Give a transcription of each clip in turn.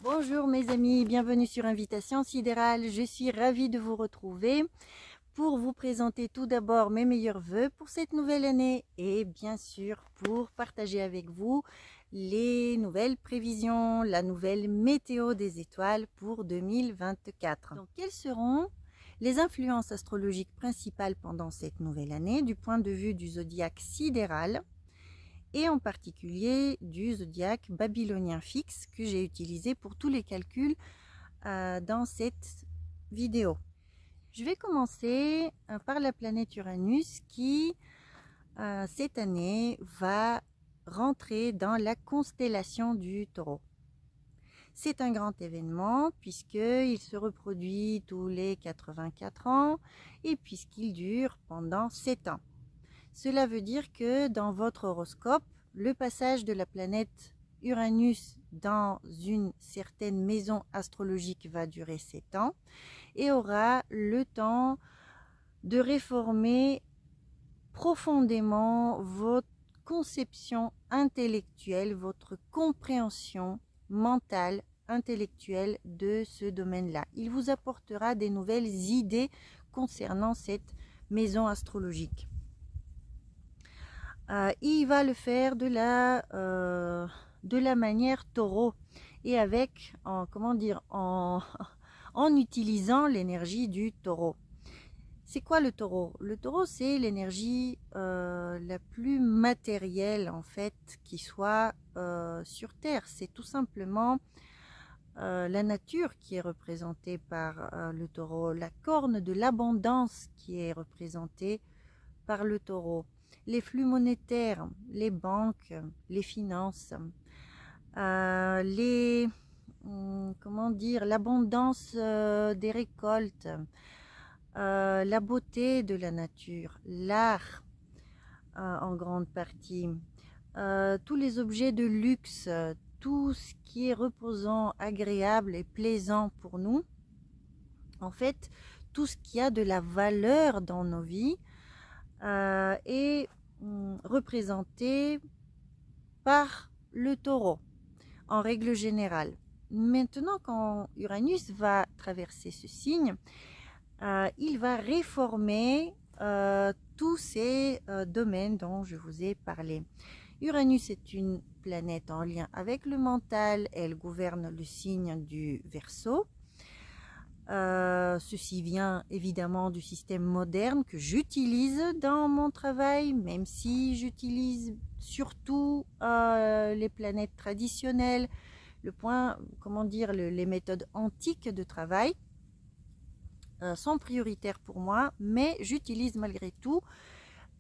Bonjour mes amis, bienvenue sur Invitation Sidérale. Je suis ravie de vous retrouver pour vous présenter tout d'abord mes meilleurs vœux pour cette nouvelle année et bien sûr pour partager avec vous les nouvelles prévisions, la nouvelle météo des étoiles pour 2024. Donc quelles seront les influences astrologiques principales pendant cette nouvelle année du point de vue du zodiaque sidéral et en particulier du zodiaque babylonien fixe que j'ai utilisé pour tous les calculs dans cette vidéo. Je vais commencer par la planète Uranus qui cette année va rentrer dans la constellation du Taureau. C'est un grand événement puisqu'il se reproduit tous les 84 ans et puisqu'il dure pendant 7 ans. Cela veut dire que dans votre horoscope, le passage de la planète Uranus dans une certaine maison astrologique va durer 7 ans et aura le temps de réformer profondément votre conception intellectuelle, votre compréhension mentale, intellectuelle de ce domaine-là. Il vous apportera des nouvelles idées concernant cette maison astrologique. Il va le faire de la manière taureau et avec, en utilisant l'énergie du taureau. C'est quoi le taureau? Le taureau, c'est l'énergie la plus matérielle en fait qui soit sur Terre. C'est tout simplement la nature qui est représentée par le taureau, la corne de l'abondance qui est représentée par le taureau. Les flux monétaires, les banques, les finances, l'abondance des récoltes, la beauté de la nature, l'art en grande partie, tous les objets de luxe, tout ce qui est reposant, agréable et plaisant pour nous. En fait, tout ce qui a de la valeur dans nos vies est représenté par le taureau en règle générale. Maintenant, quand Uranus va traverser ce signe, il va réformer tous ces domaines dont je vous ai parlé. Uranus est une planète en lien avec le mental, elle gouverne le signe du Verseau. Ceci vient évidemment du système moderne que j'utilise dans mon travail, même si j'utilise surtout les planètes traditionnelles, les méthodes antiques de travail sont prioritaires pour moi, mais j'utilise malgré tout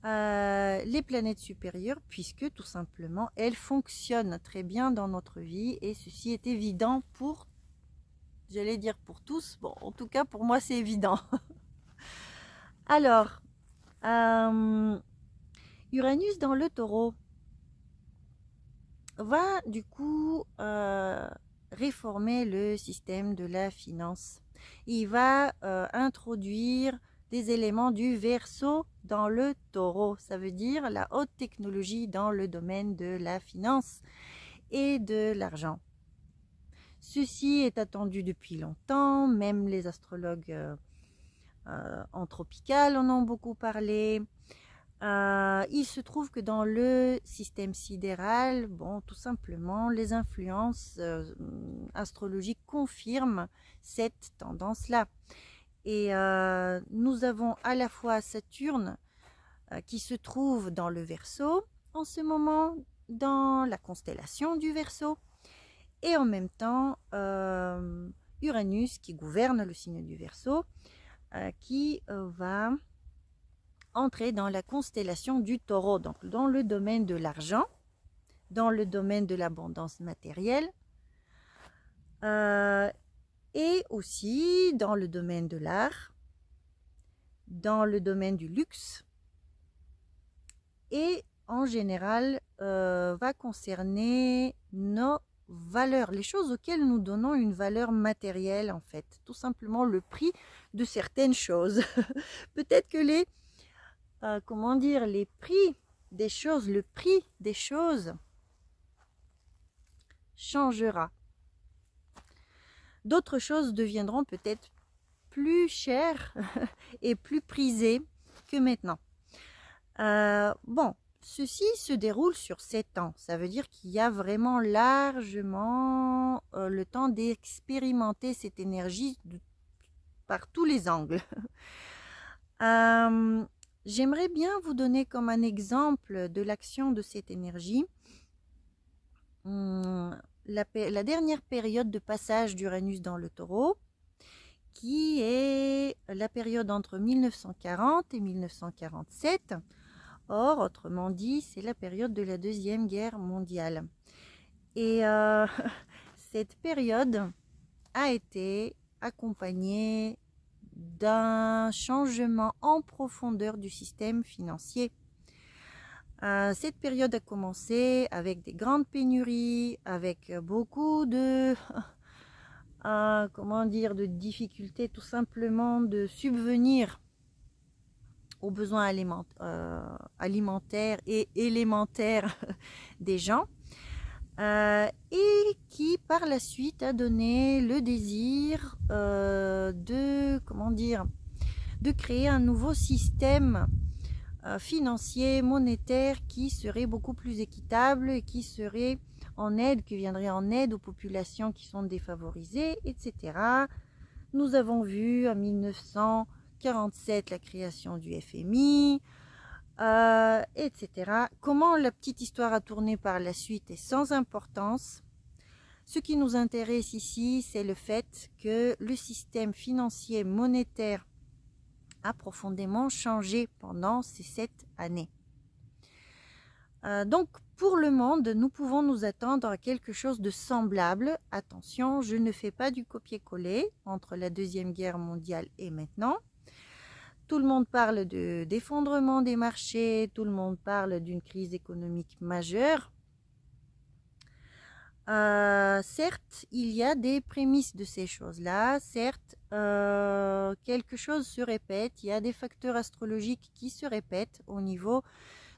les planètes supérieures puisque tout simplement elles fonctionnent très bien dans notre vie et ceci est évident pour j'allais dire pour tous, bon, en tout cas pour moi c'est évident. Alors, Uranus dans le taureau va du coup réformer le système de la finance. Il va introduire des éléments du Verseau dans le taureau. Ça veut dire la haute technologie dans le domaine de la finance et de l'argent. Ceci est attendu depuis longtemps, même les astrologues anthropicales en ont beaucoup parlé. Il se trouve que dans le système sidéral, bon, tout simplement, les influences astrologiques confirment cette tendance-là. Et nous avons à la fois Saturne qui se trouve dans le Verseau, en ce moment dans la constellation du Verseau, et en même temps Uranus qui gouverne le signe du Verseau qui va entrer dans la constellation du Taureau, donc dans le domaine de l'argent, dans le domaine de l'abondance matérielle et aussi dans le domaine de l'art, dans le domaine du luxe et en général va concerner nos valeurs, les choses auxquelles nous donnons une valeur matérielle en fait, tout simplement le prix de certaines choses. Peut-être que les prix des choses, le prix des choses changera. d'autres choses deviendront peut-être plus chères et plus prisées que maintenant. Bon, ceci se déroule sur 7 ans. Ça veut dire qu'il y a vraiment largement le temps d'expérimenter cette énergie par tous les angles. J'aimerais bien vous donner comme un exemple de l'action de cette énergie la dernière période de passage d'Uranus dans le Taureau, qui est la période entre 1940 et 1947. Or, autrement dit, c'est la période de la Deuxième Guerre mondiale. Et cette période a été accompagnée d'un changement en profondeur du système financier. Cette période a commencé avec des grandes pénuries, avec beaucoup de de difficultés tout simplement de subvenir aux besoins alimentaires et élémentaires des gens, et qui par la suite a donné le désir de créer un nouveau système financier, monétaire, qui serait beaucoup plus équitable et qui serait qui viendrait en aide aux populations qui sont défavorisées, etc. Nous avons vu en 1947 la création du FMI, etc. Comment la petite histoire a tourné par la suite est sans importance. Ce qui nous intéresse ici, c'est le fait que le système financier monétaire a profondément changé pendant ces 7 années. Donc, pour le monde, nous pouvons nous attendre à quelque chose de semblable. Attention, je ne fais pas du copier-coller entre la Deuxième Guerre mondiale et maintenant. Tout le monde parle d'effondrement des marchés, tout le monde parle d'une crise économique majeure. Certes, il y a des prémices de ces choses-là. Certes, quelque chose se répète. Il y a des facteurs astrologiques qui se répètent au niveau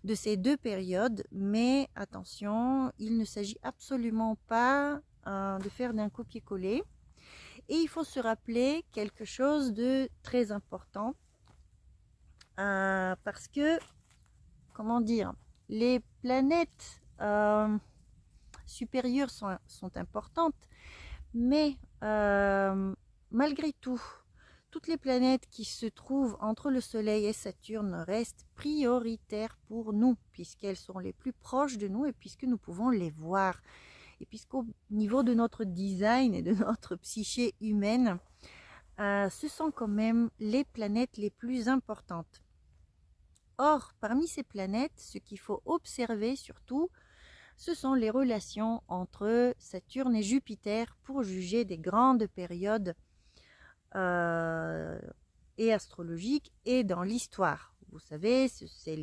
de ces deux périodes, mais attention, il ne s'agit absolument pas de faire d'un copier-coller. Et il faut se rappeler quelque chose de très important, parce que, les planètes supérieures sont importantes, mais malgré tout, toutes les planètes qui se trouvent entre le Soleil et Saturne restent prioritaires pour nous, puisqu'elles sont les plus proches de nous et puisque nous pouvons les voir. Et puisqu'au niveau de notre design et de notre psyché humaine, ce sont quand même les planètes les plus importantes. Or, parmi ces planètes, ce qu'il faut observer surtout, ce sont les relations entre Saturne et Jupiter pour juger des grandes périodes et astrologique et dans l'histoire. Vous savez, c'est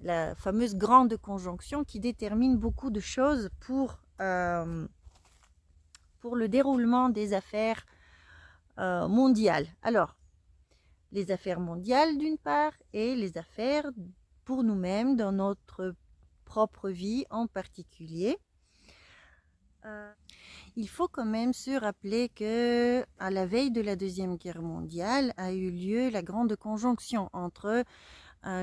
la fameuse grande conjonction qui détermine beaucoup de choses pour le déroulement des affaires mondiales. Alors, les affaires mondiales d'une part et les affaires pour nous-mêmes dans notre propre vie en particulier. Il faut quand même se rappeler que à la veille de la Deuxième Guerre mondiale a eu lieu la grande conjonction entre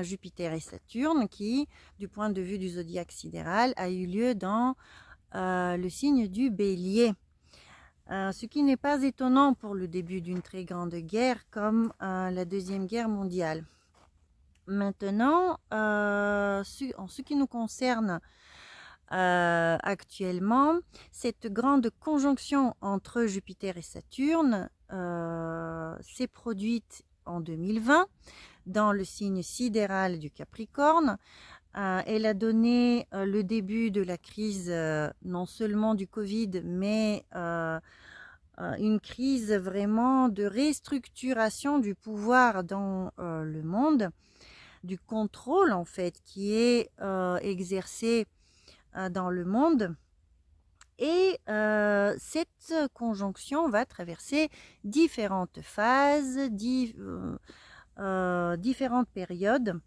Jupiter et Saturne qui, du point de vue du zodiaque sidéral, a eu lieu dans le signe du Bélier. Ce qui n'est pas étonnant pour le début d'une très grande guerre comme la Deuxième Guerre mondiale. Maintenant, en ce qui nous concerne, actuellement, cette grande conjonction entre Jupiter et Saturne s'est produite en 2020 dans le signe sidéral du Capricorne. Elle a donné le début de la crise non seulement du Covid, mais une crise vraiment de restructuration du pouvoir dans le monde, du contrôle en fait qui est exercé dans le monde. Et cette conjonction va traverser différentes phases, différentes périodes,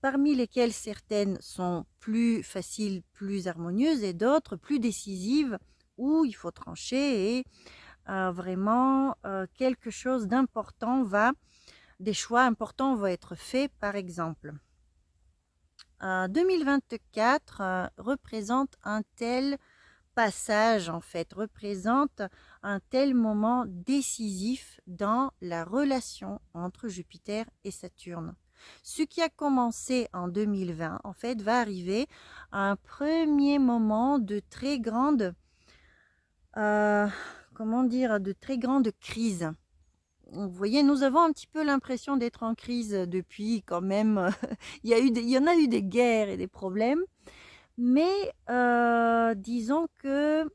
parmi lesquelles certaines sont plus faciles, plus harmonieuses et d'autres plus décisives où il faut trancher et vraiment quelque chose d'important des choix importants vont être faits. Par exemple, 2024 représente un tel passage, en fait, représente un tel moment décisif dans la relation entre Jupiter et Saturne. Ce qui a commencé en 2020, en fait, va arriver à un premier moment de très grande, comment dire, de très grande crise. Vous voyez, nous avons un petit peu l'impression d'être en crise depuis quand même, il y en a eu des guerres et des problèmes, mais disons que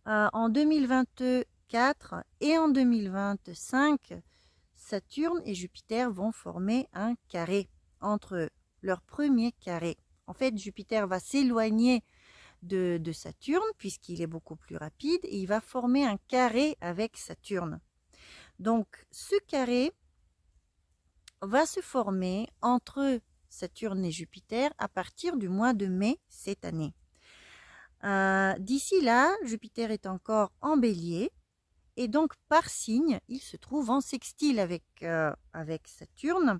en 2024 et en 2025, Saturne et Jupiter vont former un carré entre eux, leur premier carré. En fait, Jupiter va s'éloigner de Saturne puisqu'il est beaucoup plus rapide et il va former un carré avec Saturne. Donc, ce carré va se former entre Saturne et Jupiter à partir du mois de mai cette année. D'ici là, Jupiter est encore en Bélier et donc par signe, il se trouve en sextile avec Saturne.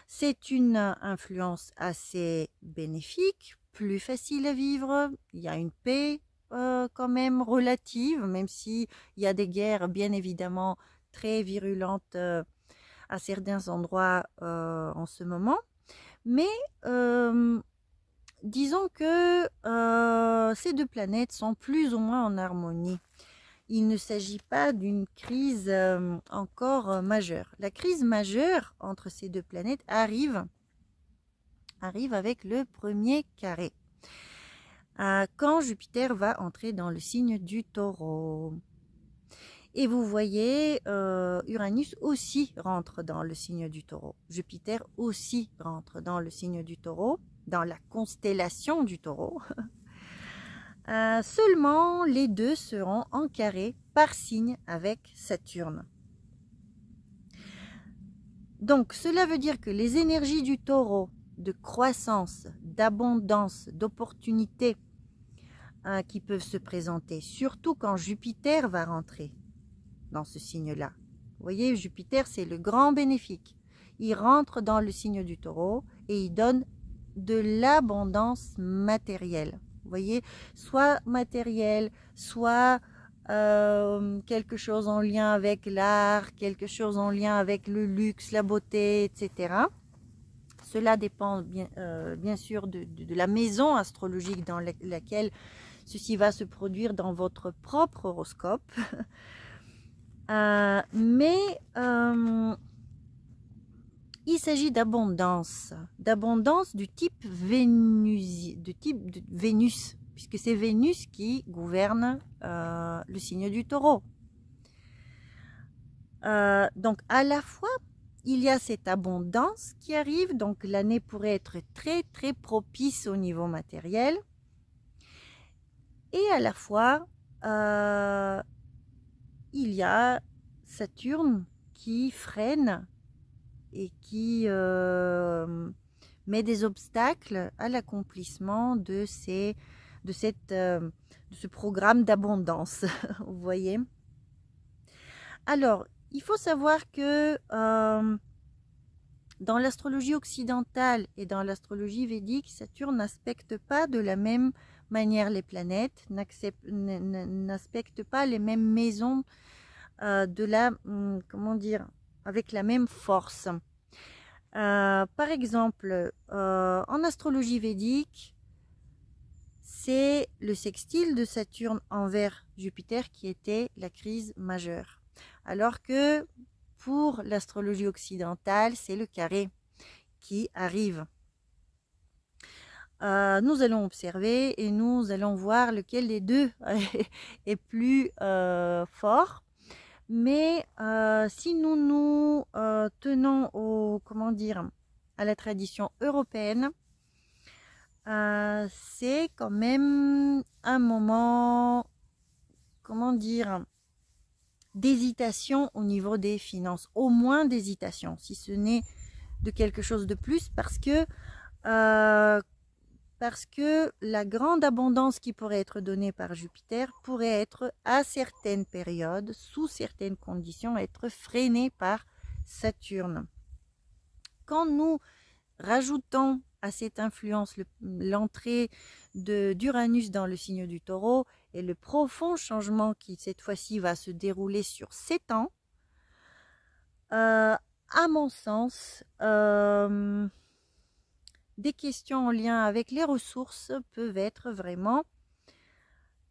C'est une influence assez bénéfique, plus facile à vivre, il y a une paix quand même relative, même s'il y a des guerres bien évidemment très virulentes à certains endroits en ce moment. Mais disons que ces deux planètes sont plus ou moins en harmonie. Il ne s'agit pas d'une crise encore majeure. La crise majeure entre ces deux planètes arrive avec le premier carré. Quand Jupiter va entrer dans le signe du Taureau. Et vous voyez, Uranus aussi rentre dans le signe du Taureau. Jupiter aussi rentre dans le signe du Taureau, dans la constellation du Taureau. Seulement, les deux seront en carré par signe avec Saturne. Donc, cela veut dire que les énergies du Taureau, de croissance, d'abondance, d'opportunités qui peuvent se présenter, surtout quand Jupiter va rentrer dans ce signe-là. Vous voyez, Jupiter, c'est le grand bénéfique. Il rentre dans le signe du Taureau et il donne de l'abondance matérielle. Vous voyez, soit matériel, soit quelque chose en lien avec l'art, quelque chose en lien avec le luxe, la beauté, etc. Cela dépend bien sûr de la maison astrologique dans laquelle ceci va se produire dans votre propre horoscope. Mais il s'agit d'abondance du type Vénus, puisque c'est Vénus qui gouverne le signe du Taureau. Donc à la fois, il y a cette abondance qui arrive, donc l'année pourrait être très très propice au niveau matériel, et à la fois, il y a Saturne qui freine et qui met des obstacles à l'accomplissement de ce programme d'abondance. Vous voyez? Alors, il faut savoir que dans l'astrologie occidentale et dans l'astrologie védique, Saturne n'aspecte pas de la même manière les planètes, n'aspecte pas les mêmes maisons comment dire, avec la même force. Par exemple, en astrologie védique, c'est le sextile de Saturne envers Jupiter qui était la crise majeure. Alors que pour l'astrologie occidentale, c'est le carré qui arrive. Nous allons observer et nous allons voir lequel des deux est plus fort. Mais si nous nous tenons comment dire, à la tradition européenne, c'est quand même un moment, comment dire, d'hésitation au niveau des finances, au moins d'hésitation, si ce n'est de quelque chose de plus, parce que parce que la grande abondance qui pourrait être donnée par Jupiter pourrait être à certaines périodes, sous certaines conditions, être freinée par Saturne. Quand nous rajoutons à cette influence l'entrée d'Uranus dans le signe du Taureau et le profond changement qui cette fois-ci va se dérouler sur 7 ans, à mon sens, des questions en lien avec les ressources peuvent être vraiment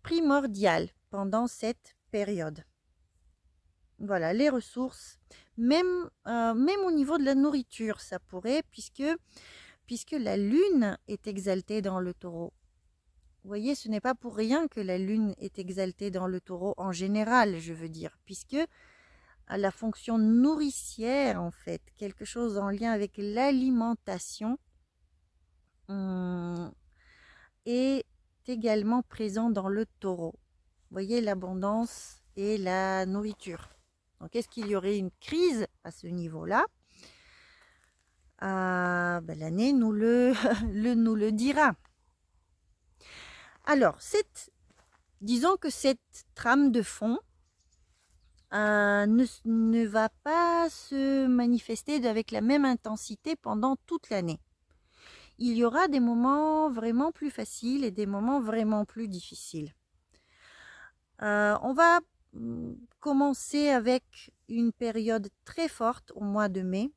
primordiales pendant cette période. Voilà, les ressources, même au niveau de la nourriture, ça pourrait, puisque la lune est exaltée dans le Taureau. Vous voyez, ce n'est pas pour rien que la lune est exaltée dans le Taureau en général, je veux dire, puisque à la fonction nourricière, en fait, quelque chose en lien avec l'alimentation est également présent dans le Taureau. Vous voyez, l'abondance et la nourriture. Donc, est-ce qu'il y aurait une crise à ce niveau-là? L'année nous le dira. Alors, disons que cette trame de fond ne va pas se manifester avec la même intensité pendant toute l'année. Il y aura des moments vraiment plus faciles et des moments vraiment plus difficiles. On va commencer avec une période très forte au mois de mai,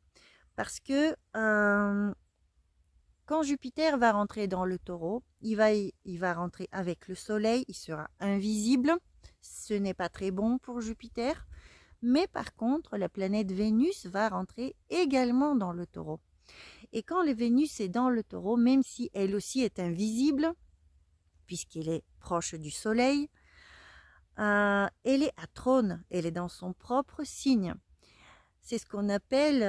parce que quand Jupiter va rentrer dans le Taureau, il va rentrer avec le Soleil, il sera invisible. Ce n'est pas très bon pour Jupiter. Mais par contre, la planète Vénus va rentrer également dans le Taureau. Et quand la Vénus est dans le Taureau, même si elle aussi est invisible, puisqu'elle est proche du Soleil, elle est à trône, elle est dans son propre signe. C'est ce qu'on appelle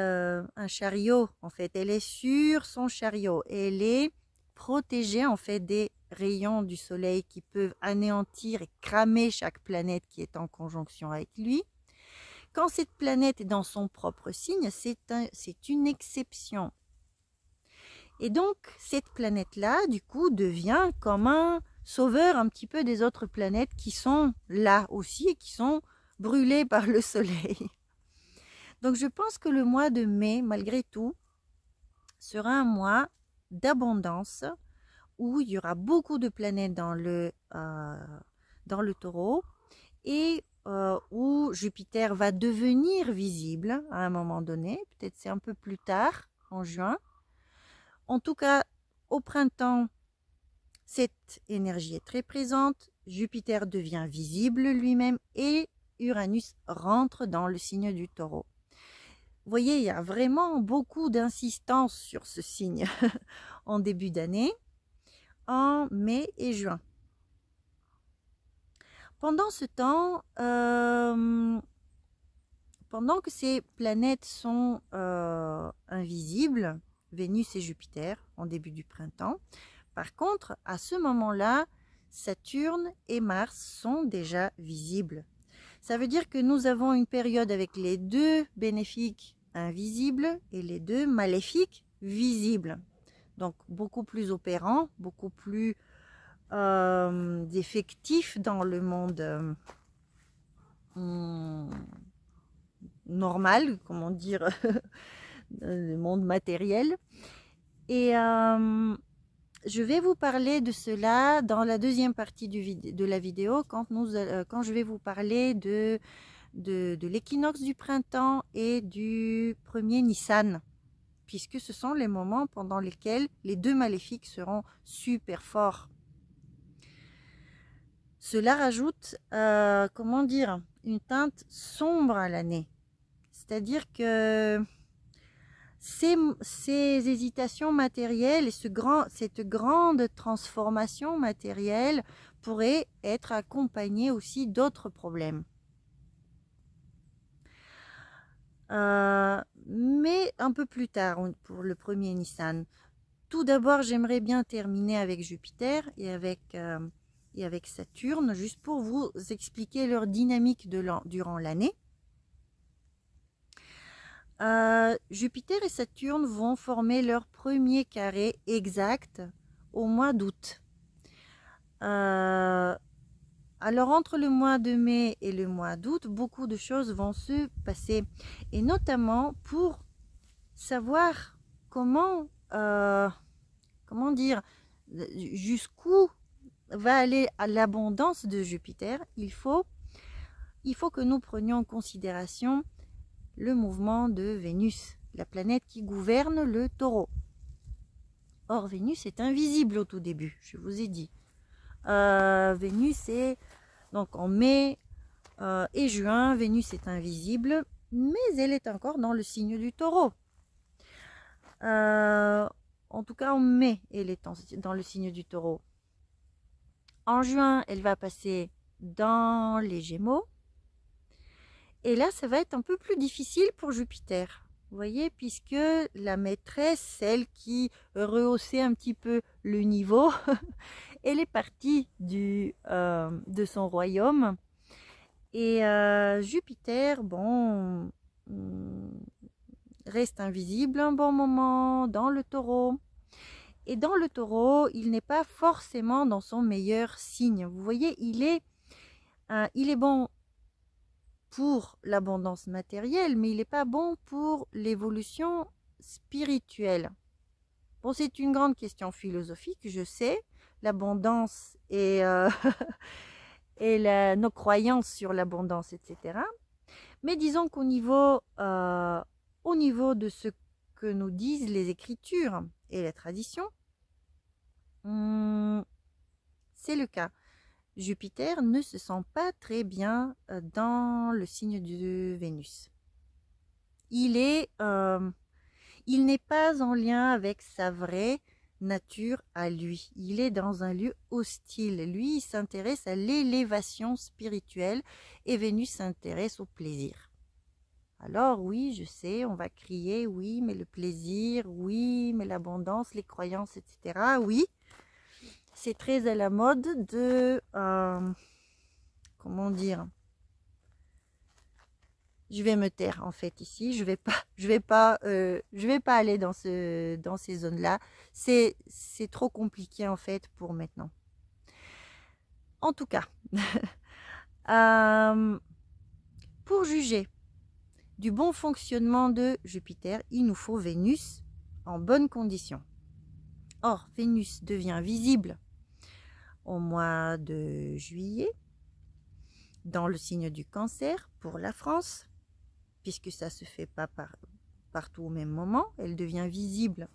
un chariot, en fait. Elle est sur son chariot. Elle est protégée, en fait, des rayons du Soleil qui peuvent anéantir et cramer chaque planète qui est en conjonction avec lui. Quand cette planète est dans son propre signe, c'est une exception. Et donc, cette planète-là, du coup, devient comme un sauveur un petit peu des autres planètes qui sont là aussi et qui sont brûlées par le Soleil. Donc, je pense que le mois de mai, malgré tout, sera un mois d'abondance où il y aura beaucoup de planètes dans le Taureau et où Jupiter va devenir visible à un moment donné. Peut-être c'est un peu plus tard, en juin. En tout cas, au printemps, cette énergie est très présente. Jupiter devient visible lui-même et Uranus rentre dans le signe du Taureau. Vous voyez, il y a vraiment beaucoup d'insistance sur ce signe en début d'année, en mai et juin. Pendant ce temps, pendant que ces planètes sont invisibles, Vénus et Jupiter, en début du printemps, par contre, à ce moment-là, Saturne et Mars sont déjà visibles. Ça veut dire que nous avons une période avec les deux bénéfiques invisibles et les deux maléfiques visibles. Donc, beaucoup plus opérants, beaucoup plus effectifs dans le monde normal, comment dire, le monde matériel. Et je vais vous parler de cela dans la deuxième partie de la vidéo, quand je vais vous parler de l'équinoxe du printemps et du premier Nissan, puisque ce sont les moments pendant lesquels les deux maléfiques seront super forts. Cela rajoute, comment dire, une teinte sombre à l'année. C'est-à-dire que ces hésitations matérielles et cette grande transformation matérielle pourraient être accompagnées aussi d'autres problèmes. Mais un peu plus tard pour le premier Nissan. Tout d'abord, j'aimerais bien terminer avec Jupiter et avec Saturne, juste pour vous expliquer leur dynamique durant l'année. Jupiter et Saturne vont former leur premier carré exact au mois d'août. Alors entre le mois de mai et le mois d'août, beaucoup de choses vont se passer. Et notamment pour savoir comment dire, jusqu'où va aller l'abondance de Jupiter, il faut que nous prenions en considération le mouvement de Vénus, la planète qui gouverne le Taureau. Or, Vénus est invisible au tout début, je vous ai dit. Vénus est donc en mai et juin, Vénus est invisible, mais elle est encore dans le signe du Taureau. En tout cas, en mai, elle est dans le signe du Taureau. En juin, elle va passer dans les Gémeaux. Et là, ça va être un peu plus difficile pour Jupiter. Vous voyez, puisque la maîtresse, celle qui rehaussait un petit peu le niveau, elle est partie de son royaume. Et Jupiter, bon, reste invisible un bon moment dans le Taureau. Et dans le Taureau, il n'est pas forcément dans son meilleur signe. Vous voyez, il est bon pour l'abondance matérielle, mais il n'est pas bon pour l'évolution spirituelle. Bon, c'est une grande question philosophique, je sais, l'abondance et, et nos croyances sur l'abondance, etc. Mais disons qu'au niveau de ce que nous disent les Écritures et la tradition, c'est le cas. Jupiter ne se sent pas très bien dans le signe de Vénus. Il n'est pas en lien avec sa vraie nature à lui. Il est dans un lieu hostile. Lui, il s'intéresse à l'élévation spirituelle et Vénus s'intéresse au plaisir. Alors oui, je sais, on va crier, oui, mais le plaisir, oui, mais l'abondance, les croyances, etc. Oui, c'est très à la mode de, comment dire, je vais me taire en fait ici, je vais pas aller dans ces zones-là, c'est trop compliqué en fait pour maintenant. En tout cas, pour juger du bon fonctionnement de Jupiter, il nous faut Vénus en bonne condition. Or, Vénus devient visible au mois de juillet dans le signe du Cancer pour la France, puisque ça ne se fait pas partout au même moment. Elle devient visible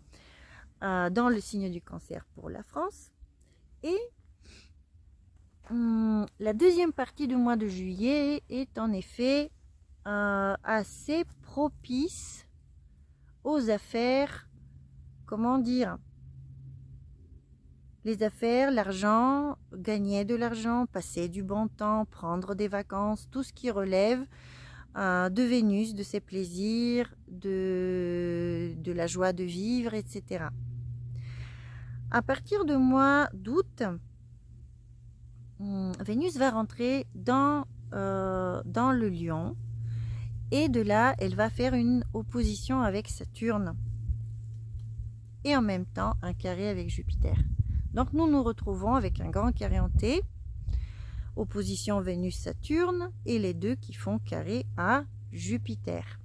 dans le signe du Cancer pour la France. Et la deuxième partie du mois de juillet est en effet assez propice aux affaires, comment dire, les affaires, l'argent, gagner de l'argent, passer du bon temps, prendre des vacances, tout ce qui relève de Vénus, de ses plaisirs, de la joie de vivre, etc. À partir du mois d'août, Vénus va rentrer dans le Lion et de là, elle va faire une opposition avec Saturne et en même temps un carré avec Jupiter. Donc nous nous retrouvons avec un grand carré en T, opposition Vénus-Saturne, et les deux qui font carré à Jupiter.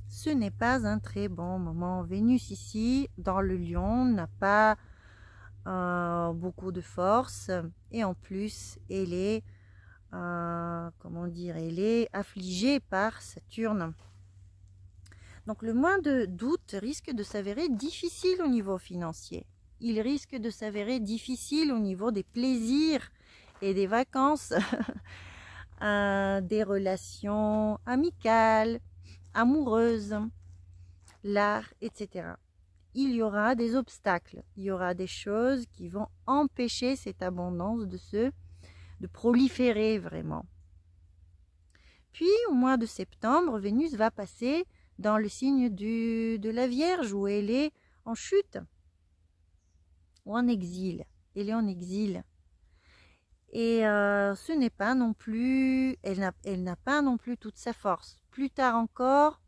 Ce n'est pas un très bon moment. Vénus ici, dans le Lion, n'a pas beaucoup de force, et en plus, elle est, comment dire, elle est affligée par Saturne. Donc le mois d'août risque de s'avérer difficile au niveau financier. Il risque de s'avérer difficile au niveau des plaisirs et des vacances, des relations amicales, amoureuses, l'art, etc. Il y aura des obstacles, il y aura des choses qui vont empêcher cette abondance de proliférer vraiment. Puis au mois de septembre, Vénus va passer dans le signe de la Vierge où elle est en chute ou en exil. Elle est en exil. Et ce n'est pas non plus, elle n'a pas non plus toute sa force. Plus tard encore,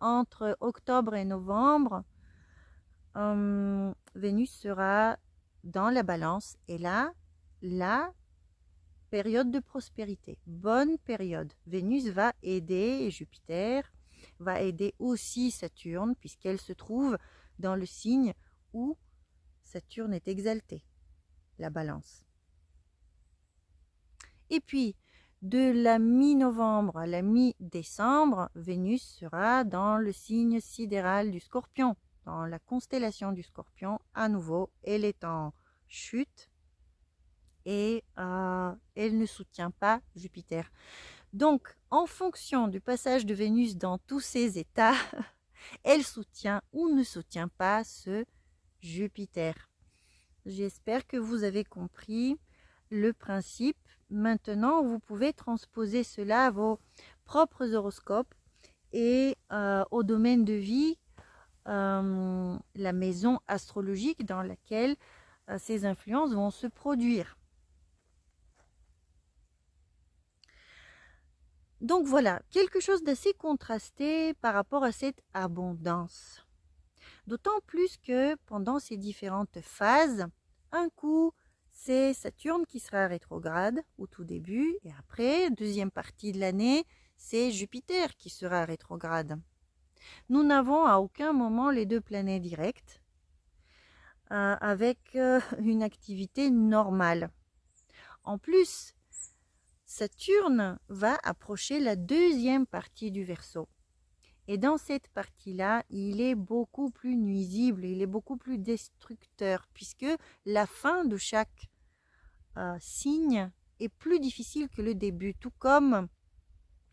entre octobre et novembre, Vénus sera dans la balance est là la période de prospérité, bonne période. Vénus va aider et Jupiter va aider aussi Saturne puisqu'elle se trouve dans le signe où Saturne est exalté, la balance. Et puis, de la mi-novembre à la mi-décembre, Vénus sera dans le signe sidéral du Scorpion, dans la constellation du Scorpion. À nouveau, elle est en chute et elle ne soutient pas Jupiter. Donc, en fonction du passage de Vénus dans tous ces états, elle soutient ou ne soutient pas ce Jupiter. J'espère que vous avez compris le principe. Maintenant, vous pouvez transposer cela à vos propres horoscopes et au domaine de vie, la maison astrologique dans laquelle ces influences vont se produire. Donc voilà, quelque chose d'assez contrasté par rapport à cette abondance. D'autant plus que pendant ces différentes phases, un coup, c'est Saturne qui sera rétrograde au tout début, et après, deuxième partie de l'année, c'est Jupiter qui sera rétrograde. Nous n'avons à aucun moment les deux planètes directes avec une activité normale. En plus, Saturne va approcher la deuxième partie du Verseau. Et dans cette partie-là, il est beaucoup plus nuisible, il est beaucoup plus destructeur, puisque la fin de chaque signe est plus difficile que le début. Tout comme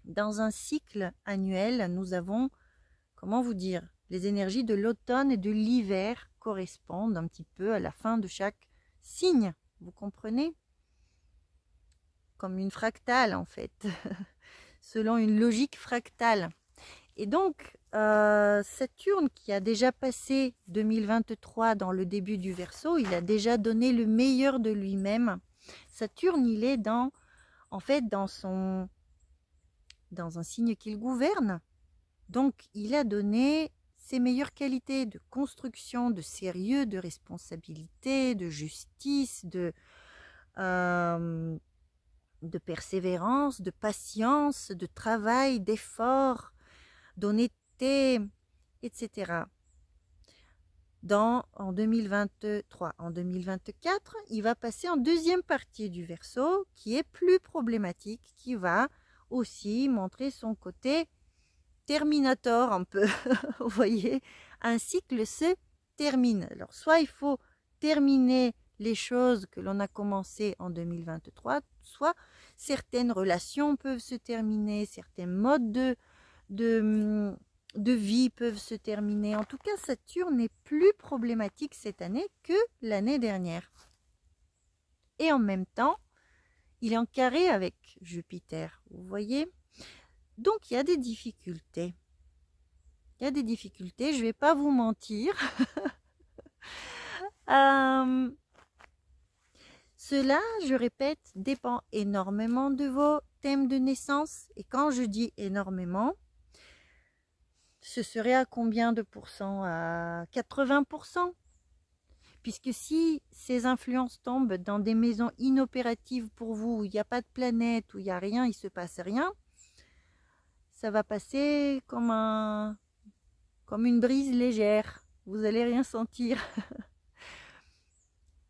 dans un cycle annuel, nous avons, comment vous dire, les énergies de l'automne et de l'hiver correspondent un petit peu à la fin de chaque signe. Vous comprenez? Comme une fractale en fait, selon une logique fractale. Et donc, Saturne qui a déjà passé 2023 dans le début du Verseau, il a déjà donné le meilleur de lui-même. Saturne, il est dans un signe qu'il gouverne. Donc, il a donné ses meilleures qualités de construction, de sérieux, de responsabilité, de justice, de persévérance, de patience, de travail, d'effort, d'honnêteté, etc. En 2023. En 2024, il va passer en deuxième partie du Verseau, qui est plus problématique, qui va aussi montrer son côté terminator un peu. Vous voyez, un cycle se termine. Alors, soit il faut terminer les choses que l'on a commencées en 2023, soit certaines relations peuvent se terminer, certains modes de vie peuvent se terminer. En tout cas, Saturne est plus problématique cette année que l'année dernière. Et en même temps, il est en carré avec Jupiter, vous voyez. Donc, il y a des difficultés. Il y a des difficultés, je ne vais pas vous mentir. Cela, je répète, dépend énormément de vos thèmes de naissance. Et quand je dis énormément, ce serait à combien de pourcents? À 80%. Puisque si ces influences tombent dans des maisons inopératives pour vous, où il n'y a pas de planète, où il n'y a rien, il ne se passe rien, ça va passer comme une brise légère. Vous n'allez rien sentir.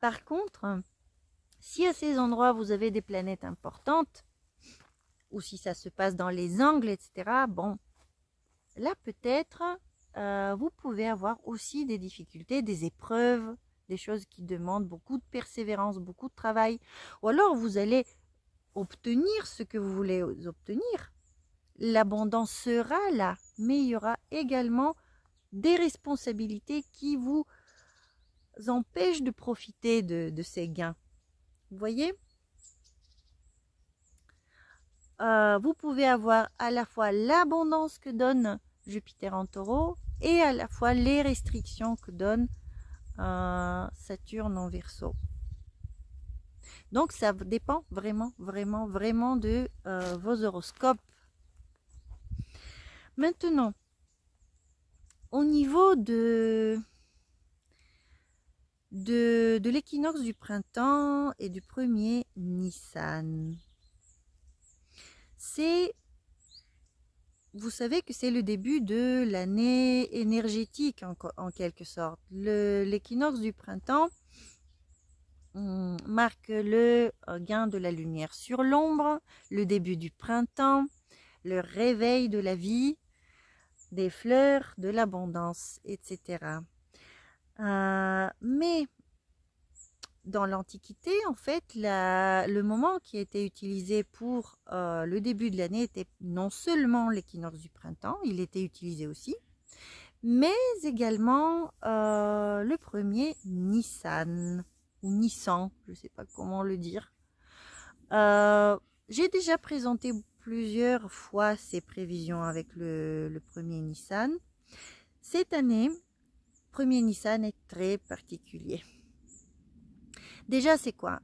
Par contre, si à ces endroits vous avez des planètes importantes, ou si ça se passe dans les angles, etc., bon, là peut-être vous pouvez avoir aussi des difficultés, des épreuves, des choses qui demandent beaucoup de persévérance, beaucoup de travail, ou alors vous allez obtenir ce que vous voulez obtenir. L'abondance sera là, mais il y aura également des responsabilités qui vous empêchent de profiter de ces gains. Vous voyez, vous pouvez avoir à la fois l'abondance que donne Jupiter en Taureau et à la fois les restrictions que donne Saturne en Verseau. Donc ça dépend vraiment de vos horoscopes. Maintenant, au niveau de l'équinoxe du printemps et du premier Nissan. Vous savez que c'est le début de l'année énergétique en quelque sorte. L'équinoxe du printemps marque le gain de la lumière sur l'ombre, le début du printemps, le réveil de la vie, des fleurs, de l'abondance, etc. Mais dans l'Antiquité, en fait, le moment qui a été utilisé pour le début de l'année était non seulement l'équinoxe du printemps, il était utilisé aussi, mais également le premier Nissan, ou Nissan, je ne sais pas comment le dire. J'ai déjà présenté plusieurs fois ces prévisions avec le premier Nissan. Cette année, premier Nissan est très particulier. Déjà, c'est quoi?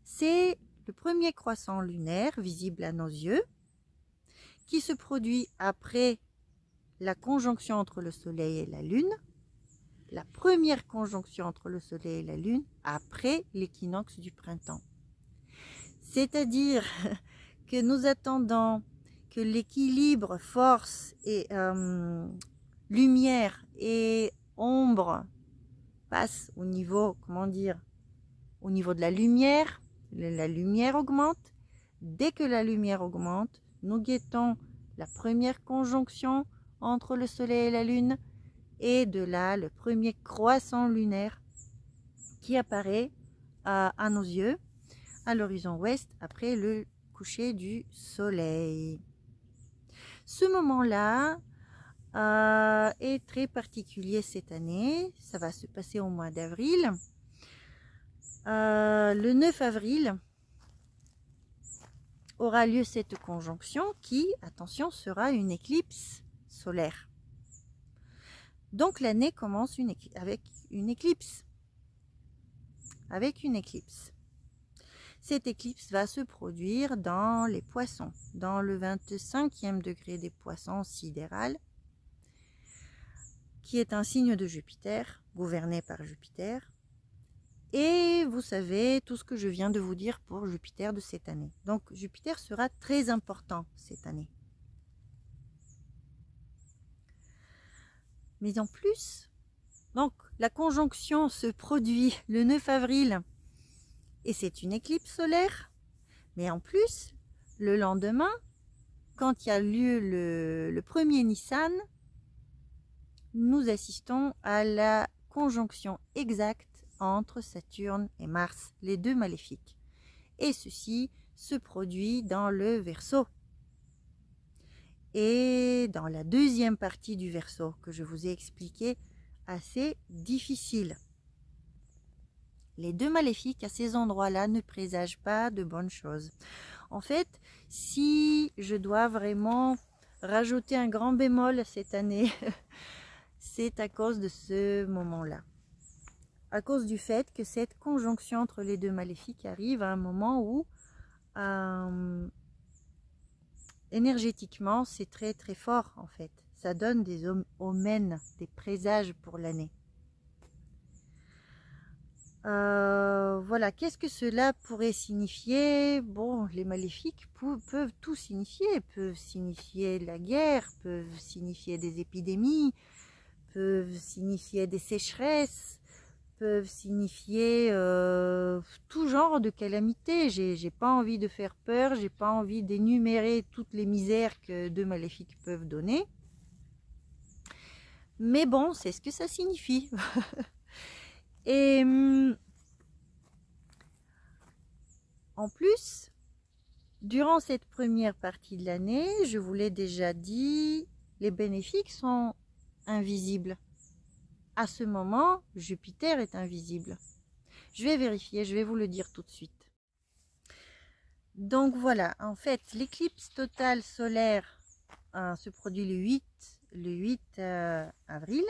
C'est le premier croissant lunaire visible à nos yeux qui se produit après la conjonction entre le Soleil et la Lune. La première conjonction entre le Soleil et la Lune après l'équinoxe du printemps. C'est-à-dire que nous attendons que l'équilibre force et lumière et ombre passe au niveau, comment dire, au niveau de la lumière augmente. Dès que la lumière augmente, nous guettons la première conjonction entre le Soleil et la Lune, et de là, le premier croissant lunaire qui apparaît à nos yeux, à l'horizon ouest, après le coucher du Soleil. Ce moment-là est très particulier cette année. Ça va se passer au mois d'avril. Le 9 avril aura lieu cette conjonction qui, attention, sera une éclipse solaire. Donc l'année commence avec une éclipse. Cette éclipse va se produire dans les poissons, dans le 25e degré des poissons sidéral, qui est un signe de Jupiter, gouverné par Jupiter. Et vous savez tout ce que je viens de vous dire pour Jupiter de cette année. Donc Jupiter sera très important cette année. Mais en plus, donc la conjonction se produit le 9 avril et c'est une éclipse solaire. Mais en plus, le lendemain, quand il y a lieu le premier Nissan, nous assistons à la conjonction exacte entre Saturne et Mars, les deux maléfiques. Et ceci se produit dans le Verseau. Et dans la deuxième partie du Verseau que je vous ai expliqué, assez difficile. Les deux maléfiques à ces endroits-là ne présagent pas de bonnes choses. En fait, si je dois vraiment rajouter un grand bémol cette année, c'est à cause de ce moment-là. À cause du fait que cette conjonction entre les deux maléfiques arrive à un moment où énergétiquement, c'est très très fort en fait. Ça donne des omens, des présages pour l'année. Voilà, qu'est-ce que cela pourrait signifier? Bon, les maléfiques peuvent tout signifier. Peuvent signifier la guerre, peuvent signifier des épidémies, peuvent signifier des sécheresses, peuvent signifier tout genre de calamités. J'ai pas envie de faire peur, j'ai pas envie d'énumérer toutes les misères que deux maléfiques peuvent donner. Mais bon, c'est ce que ça signifie. Et en plus, durant cette première partie de l'année, je vous l'ai déjà dit, les bénéfiques sont invisibles. À ce moment, Jupiter est invisible. Je vais vérifier, je vais vous le dire tout de suite. Donc voilà, en fait, l'éclipse totale solaire se produit le 8 avril.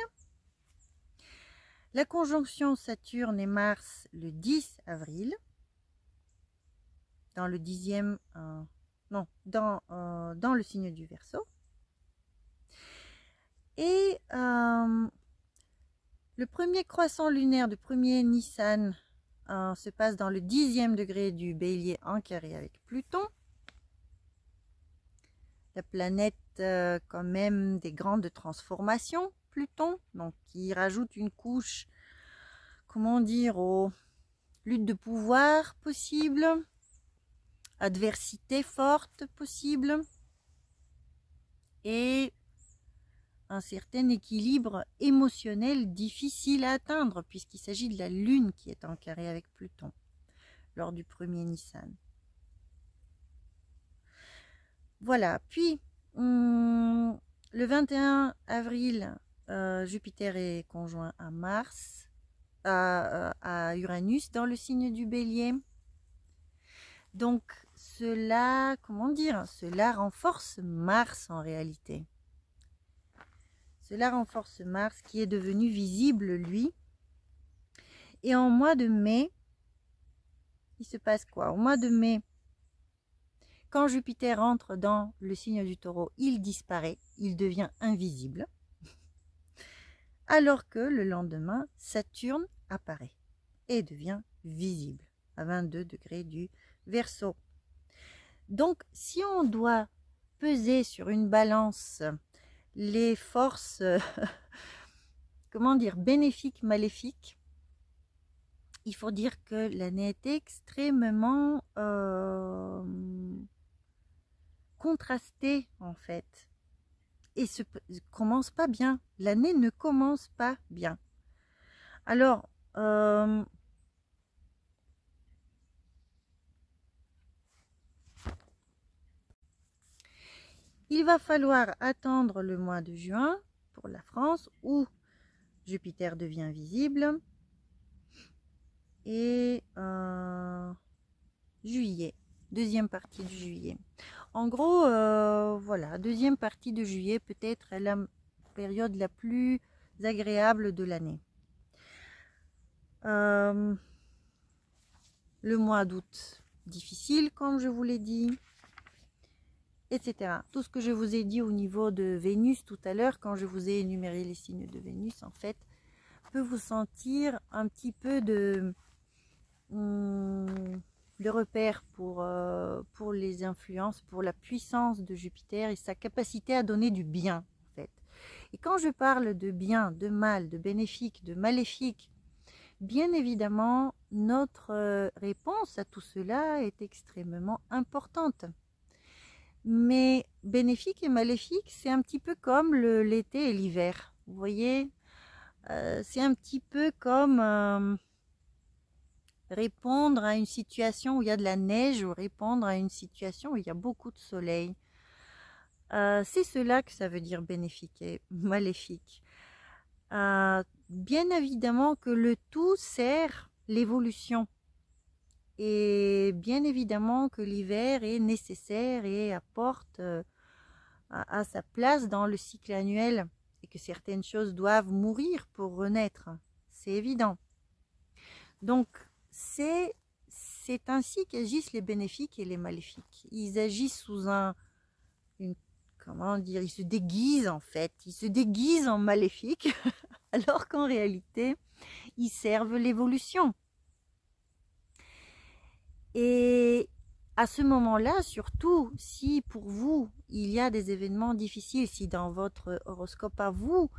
La conjonction Saturne et Mars le 10 avril. Dans le 10e, dans le signe du Verseau. Et Le premier croissant lunaire du premier Nissan se passe dans le 10e degré du Bélier en carré avec Pluton. La planète quand même des grandes transformations, Pluton, donc qui rajoute une couche, comment dire, aux luttes de pouvoir possibles, adversité forte possible et un certain équilibre émotionnel difficile à atteindre puisqu'il s'agit de la Lune qui est en carré avec Pluton lors du premier Nissan. Voilà, puis le 21 avril, Jupiter est conjoint à Mars, à Uranus dans le signe du Bélier. Donc cela, comment dire, cela renforce Mars en réalité. Cela renforce Mars qui est devenu visible lui. Et en mois de mai, il se passe quoi? Au mois de mai, quand Jupiter entre dans le signe du Taureau, il disparaît, il devient invisible. Alors que le lendemain, Saturne apparaît et devient visible à 22 degrés du Verseau. Donc, si on doit peser sur une balance les forces, comment dire, bénéfiques, maléfiques, il faut dire que l'année est extrêmement contrastée en fait. Et commence pas bien. L'année ne commence pas bien. Alors, il va falloir attendre le mois de juin pour la France où Jupiter devient visible et juillet, deuxième partie de juillet. En gros, voilà, deuxième partie de juillet peut-être la période la plus agréable de l'année. Le mois d'août, difficile comme je vous l'ai dit, etc. Tout ce que je vous ai dit au niveau de Vénus tout à l'heure, quand je vous ai énuméré les signes de Vénus, en fait, peut vous sentir un petit peu de repère pour les influences, pour la puissance de Jupiter et sa capacité à donner du bien, en fait. Et quand je parle de bien, de mal, de bénéfique, de maléfique, bien évidemment, notre réponse à tout cela est extrêmement importante. Mais bénéfique et maléfique, c'est un petit peu comme l'été et l'hiver. Vous voyez, c'est un petit peu comme répondre à une situation où il y a de la neige ou répondre à une situation où il y a beaucoup de soleil. C'est cela que ça veut dire bénéfique et maléfique. Bien évidemment que le tout sert l'évolution. Et bien évidemment que l'hiver est nécessaire et apporte à sa place dans le cycle annuel et que certaines choses doivent mourir pour renaître. C'est évident. Donc, c'est ainsi qu'agissent les bénéfiques et les maléfiques. Ils agissent sous comment dire, ils se déguisent en fait. Ils se déguisent en maléfiques alors qu'en réalité, ils servent l'évolution. Et à ce moment-là, surtout, si pour vous, il y a des événements difficiles, si dans votre horoscope à vous,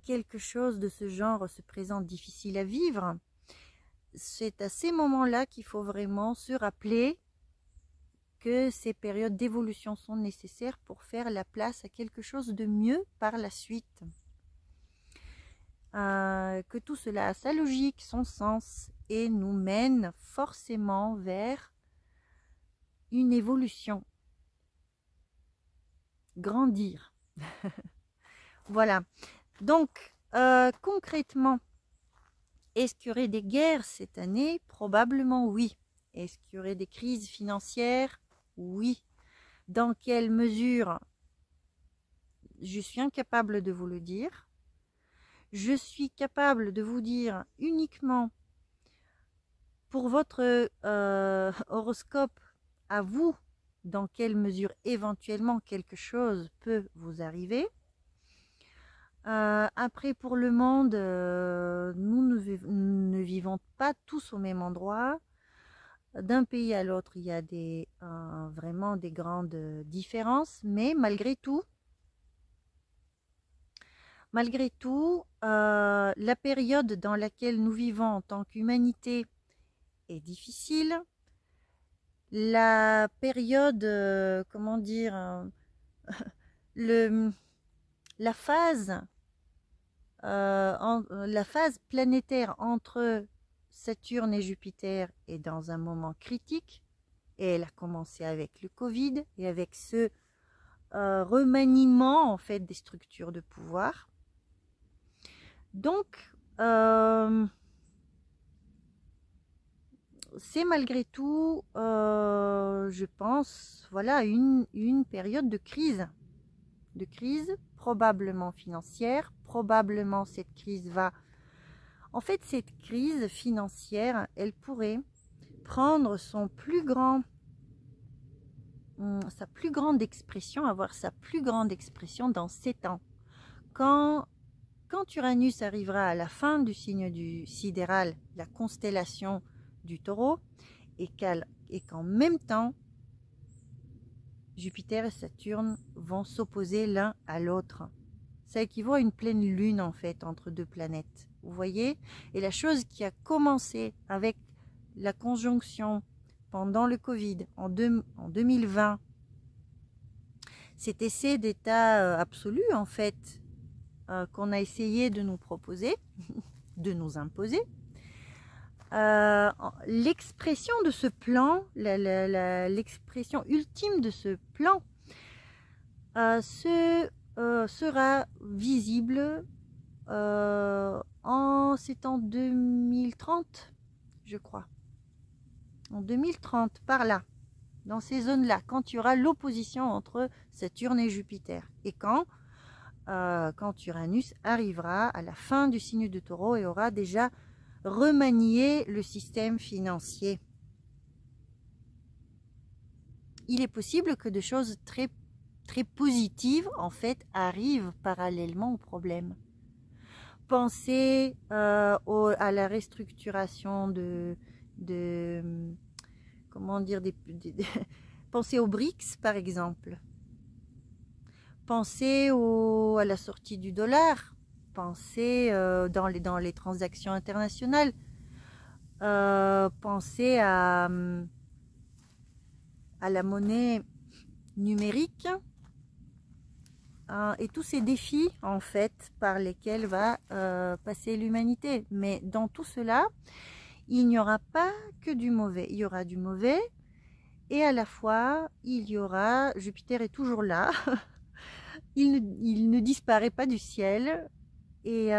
quelque chose de ce genre se présente difficile à vivre, c'est à ces moments-là qu'il faut vraiment se rappeler que ces périodes d'évolution sont nécessaires pour faire la place à quelque chose de mieux par la suite. Que tout cela a sa logique, son sens et nous mène forcément vers une évolution. Grandir. Voilà. Donc, concrètement, est-ce qu'il y aurait des guerres cette année? Probablement oui. Est-ce qu'il y aurait des crises financières? Oui. Dans quelle mesure? Je suis incapable de vous le dire. Je suis capable de vous dire uniquement pour votre horoscope à vous, dans quelle mesure éventuellement quelque chose peut vous arriver. Après, pour le monde, nous ne vivons pas tous au même endroit. D'un pays à l'autre, il y a vraiment des grandes différences, mais malgré tout, la période dans laquelle nous vivons en tant qu'humanité est difficile. La période, comment dire, la phase la phase planétaire entre Saturne et Jupiter est dans un moment critique, et elle a commencé avec le Covid et avec ce remaniement en fait des structures de pouvoir. Donc c'est malgré tout, je pense, voilà, une période de crise, probablement financière. Probablement cette crise va... En fait, cette crise financière, elle pourrait prendre sa plus grande expression, avoir sa plus grande expression dans 7 ans. Quand Uranus arrivera à la fin du signe du sidéral, la constellation du Taureau, et qu'en même temps, Jupiter et Saturne vont s'opposer l'un à l'autre. Ça équivaut à une pleine lune en fait entre deux planètes. Vous voyez? Et la chose qui a commencé avec la conjonction pendant le Covid en 2020, cet essai d'état absolu en fait qu'on a essayé de nous proposer, de nous imposer, l'expression de ce plan, l'expression ultime de ce plan sera visible c'est en 2030, je crois. En 2030, par là, dans ces zones-là, quand il y aura l'opposition entre Saturne et Jupiter. Et quand Uranus arrivera à la fin du signe de Taureau et aura déjà remanié le système financier. Il est possible que des choses très positives, en fait, arrivent parallèlement au problème. Pensez à la restructuration comment dire, pensez aux BRICS, par exemple. Pensez à la sortie du dollar. Pensez dans les transactions internationales. Pensez à la monnaie numérique et tous ces défis en fait par lesquels va passer l'humanité. Mais dans tout cela, il n'y aura pas que du mauvais. Il y aura du mauvais et à la fois il y aura... Jupiter est toujours là. il ne disparaît pas du ciel et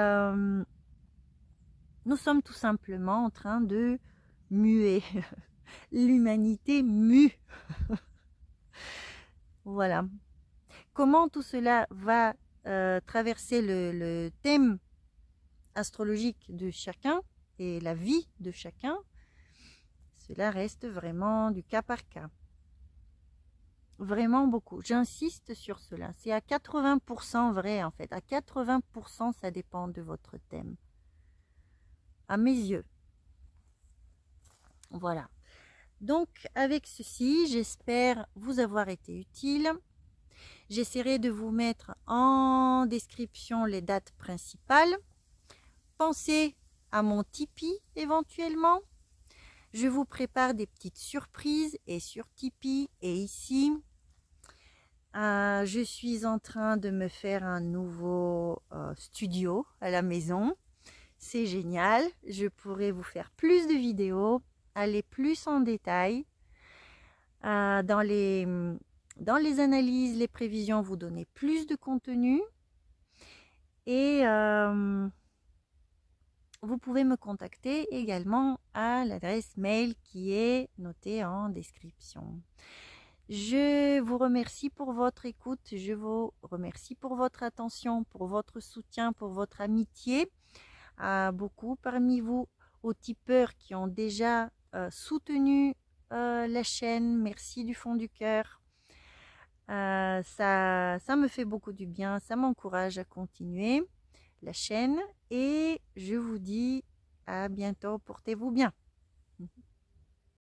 nous sommes tout simplement en train de muer. L'humanité mue. Voilà. Comment tout cela va traverser le thème astrologique de chacun et la vie de chacun, cela reste vraiment du cas par cas. Vraiment beaucoup. J'insiste sur cela. C'est à 80% vrai en fait. À 80% ça dépend de votre thème. À mes yeux. Voilà. Donc avec ceci, j'espère vous avoir été utile. J'essaierai de vous mettre en description les dates principales. Pensez à mon Tipeee éventuellement. Je vous prépare des petites surprises et sur Tipeee et ici. Je suis en train de me faire un nouveau studio à la maison. C'est génial. Je pourrai vous faire plus de vidéos, aller plus en détail dans les analyses, les prévisions, vous donner plus de contenu. Et vous pouvez me contacter également à l'adresse mail qui est notée en description. Je vous remercie pour votre écoute, je vous remercie pour votre attention, pour votre soutien, pour votre amitié. Beaucoup parmi vous, aux tipeurs qui ont déjà soutenu la chaîne, merci du fond du cœur. Ça me fait beaucoup du bien, ça m'encourage à continuer la chaîne et je vous dis à bientôt, portez-vous bien.